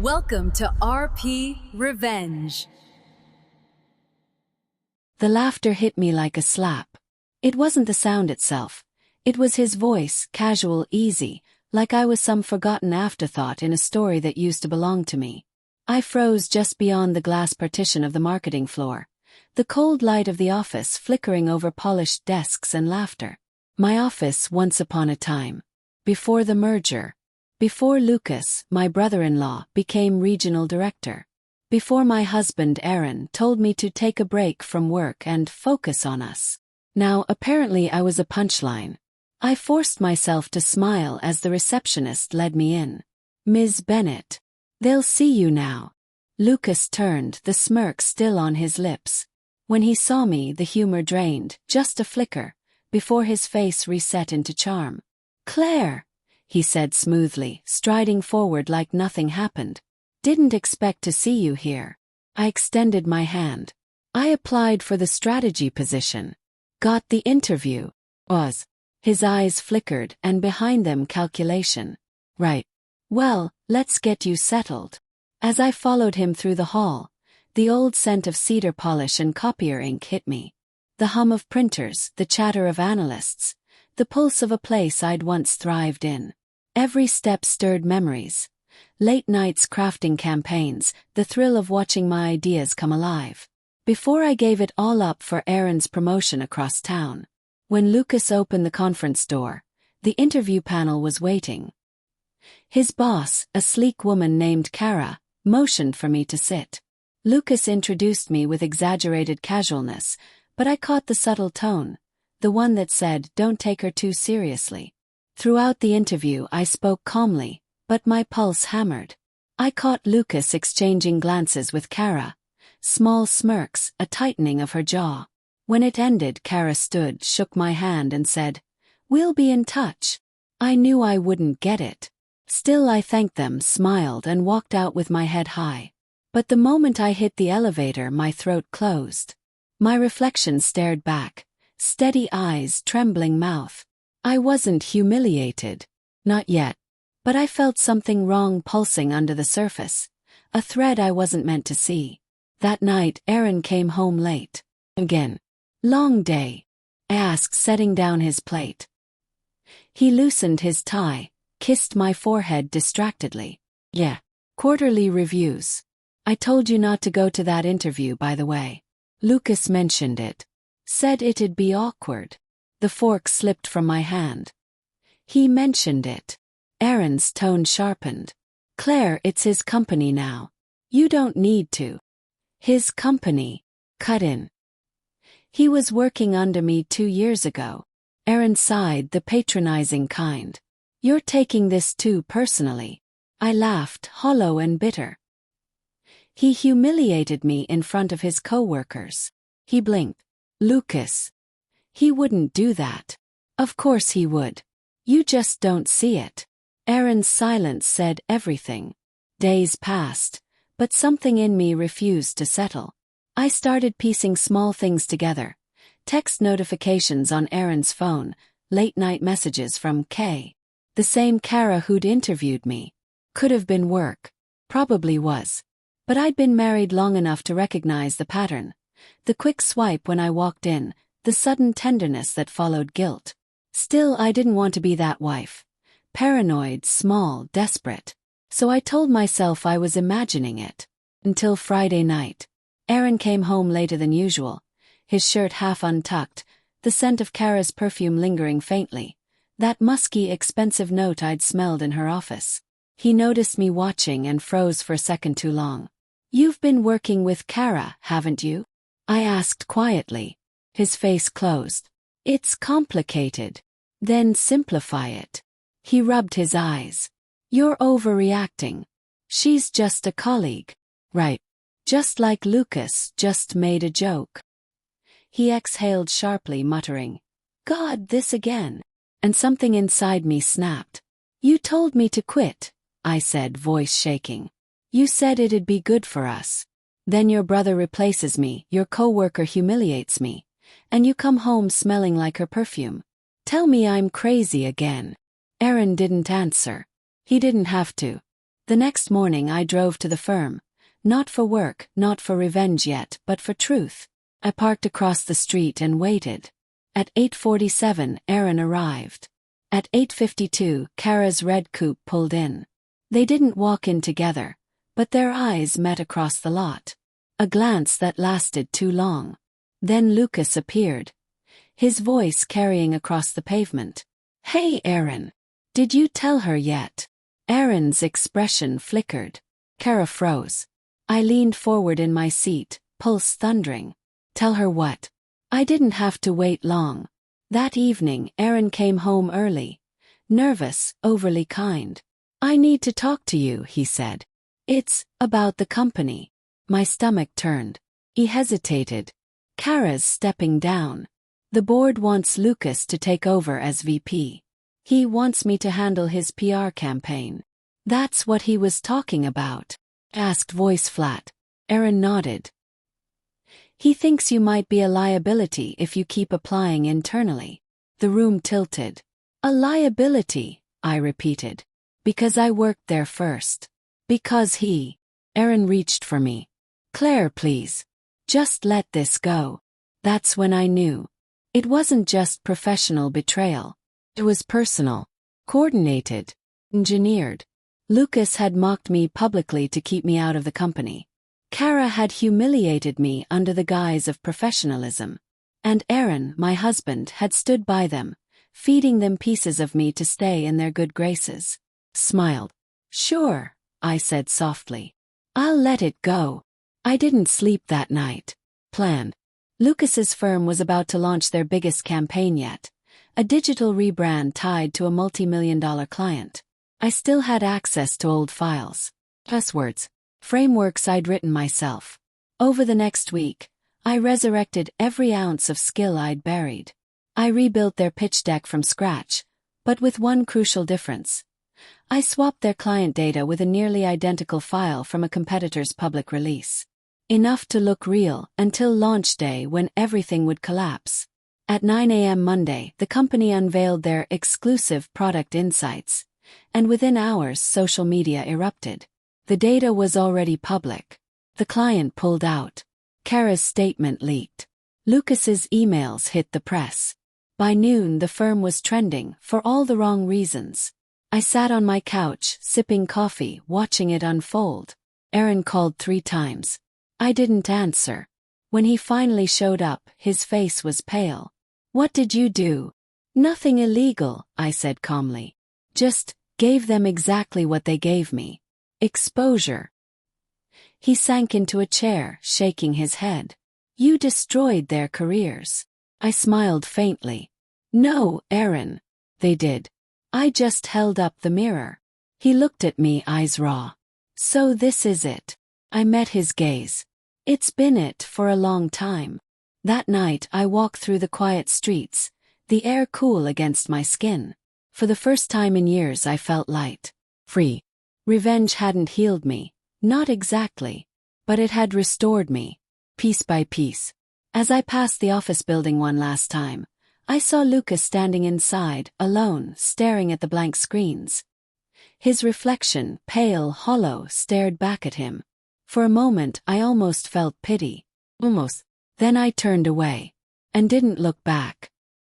Welcome to RP Revenge. The laughter hit me like a slap. It wasn't the sound itself. It was his voice, casual, easy, like I was some forgotten afterthought in a story that used to belong to me. I froze just beyond the glass partition of the marketing floor, the cold light of the office flickering over polished desks and laughter. My office once upon a time. Before the merger. Before Lucas, my brother-in-law, became regional director. Before my husband Aaron told me to take a break from work and focus on us. Now, apparently I was a punchline. I forced myself to smile as the receptionist led me in. "Ms. Bennett. They'll see you now." Lucas turned, the smirk still on his lips. When he saw me, the humor drained, just a flicker, before his face reset into charm. "Claire," he said smoothly, striding forward like nothing happened. "Didn't expect to see you here." I extended my hand. "I applied for the strategy position. Got the interview." Was. His eyes flickered, and behind them calculation. "Right. Well, let's get you settled." As I followed him through the hall, the old scent of cedar polish and copier ink hit me. The hum of printers, the chatter of analysts, the pulse of a place I'd once thrived in. Every step stirred memories. Late nights crafting campaigns, the thrill of watching my ideas come alive. Before I gave it all up for Aaron's promotion across town. When Lucas opened the conference door, the interview panel was waiting. His boss, a sleek woman named Kara, motioned for me to sit. Lucas introduced me with exaggerated casualness, but I caught the subtle tone, the one that said, "Don't take her too seriously." Throughout the interview I spoke calmly, but my pulse hammered. I caught Lucas exchanging glances with Kara, small smirks, a tightening of her jaw. When it ended, Kara stood, shook my hand and said, "We'll be in touch." I knew I wouldn't get it. Still I thanked them, smiled and walked out with my head high. But the moment I hit the elevator, my throat closed. My reflection stared back, steady eyes, trembling mouth. I wasn't humiliated. Not yet. But I felt something wrong pulsing under the surface, a thread I wasn't meant to see. That night, Aaron came home late. Again. "Long day?" I asked, setting down his plate. He loosened his tie, kissed my forehead distractedly. "Yeah. Quarterly reviews. I told you not to go to that interview, by the way. Lucas mentioned it. Said it'd be awkward." The fork slipped from my hand. "He mentioned it." Aaron's tone sharpened. "Claire, it's his company now. You don't need to." "His company?" Cut in. "He was working under me 2 years ago." Aaron sighed, the patronizing kind. "You're taking this too personally." I laughed, hollow and bitter. "He humiliated me in front of his co-workers." He blinked. "Lucas. He wouldn't do that." "Of course he would. You just don't see it." Aaron's silence said everything. Days passed, but something in me refused to settle. I started piecing small things together. Text notifications on Aaron's phone, late-night messages from Kay. The same Kara who'd interviewed me. Could have been work. Probably was. But I'd been married long enough to recognize the pattern. The quick swipe when I walked in, the sudden tenderness that followed guilt. Still, I didn't want to be that wife. Paranoid, small, desperate. So I told myself I was imagining it. Until Friday night. Aaron came home later than usual, his shirt half untucked, the scent of Kara's perfume lingering faintly, that musky, expensive note I'd smelled in her office. He noticed me watching and froze for a second too long. "You've been working with Kara, haven't you?" I asked quietly. His face closed. "It's complicated." "Then simplify it." He rubbed his eyes. "You're overreacting. She's just a colleague." "Right. Just like Lucas just made a joke." He exhaled sharply, muttering, "God, this again." And something inside me snapped. "You told me to quit," I said, voice shaking. "You said it'd be good for us. Then your brother replaces me, your coworker humiliates me, and you come home smelling like her perfume. Tell me I'm crazy again." Aaron didn't answer. He didn't have to. The next morning I drove to the firm. Not for work, not for revenge yet, but for truth. I parked across the street and waited. At 8:47, Aaron arrived. At 8:52, Kara's red coupe pulled in. They didn't walk in together, but their eyes met across the lot. A glance that lasted too long. Then Lucas appeared, his voice carrying across the pavement. "Hey, Aaron. Did you tell her yet?" Aaron's expression flickered. Kara froze. I leaned forward in my seat, pulse thundering. Tell her what? I didn't have to wait long. That evening, Aaron came home early. Nervous, overly kind. "I need to talk to you," he said. "It's about the company." My stomach turned. He hesitated. "Kara's stepping down. The board wants Lucas to take over as VP. He wants me to handle his PR campaign." "That's what he was talking about?" asked, voice flat. Aaron nodded. "He thinks you might be a liability if you keep applying internally." The room tilted. "A liability," I repeated. "Because I worked there first. Because he..." Aaron reached for me. "Claire, please. Just let this go." That's when I knew. It wasn't just professional betrayal. It was personal. Coordinated. Engineered. Lucas had mocked me publicly to keep me out of the company. Kara had humiliated me under the guise of professionalism. And Aaron, my husband, had stood by them, feeding them pieces of me to stay in their good graces. Smiled. "Sure," I said softly. "I'll let it go." I didn't sleep that night. Planned. Lucas's firm was about to launch their biggest campaign yet, a digital rebrand tied to a multi-million-dollar client. I still had access to old files, passwords, frameworks I'd written myself. Over the next week, I resurrected every ounce of skill I'd buried. I rebuilt their pitch deck from scratch, but with one crucial difference. I swapped their client data with a nearly identical file from a competitor's public release. Enough to look real until launch day when everything would collapse. At 9 a.m. Monday, the company unveiled their exclusive product insights, and within hours social media erupted. The data was already public. The client pulled out. Kara's statement leaked. Lucas's emails hit the press. By noon the firm was trending for all the wrong reasons. I sat on my couch, sipping coffee, watching it unfold. Aaron called 3 times. I didn't answer. When he finally showed up, his face was pale. "What did you do?" "Nothing illegal," I said calmly. "Just gave them exactly what they gave me. Exposure." He sank into a chair, shaking his head. "You destroyed their careers." I smiled faintly. "No, Aaron. They did. I just held up the mirror." He looked at me, eyes raw. "So this is it." I met his gaze. "It's been it for a long time." That night I walked through the quiet streets, the air cool against my skin. For the first time in years I felt light. Free. Revenge hadn't healed me. Not exactly. But it had restored me. Piece by piece. As I passed the office building one last time, I saw Lucas standing inside, alone, staring at the blank screens. His reflection, pale, hollow, stared back at him. For a moment I almost felt pity. Almost. Then I turned away. And didn't look back.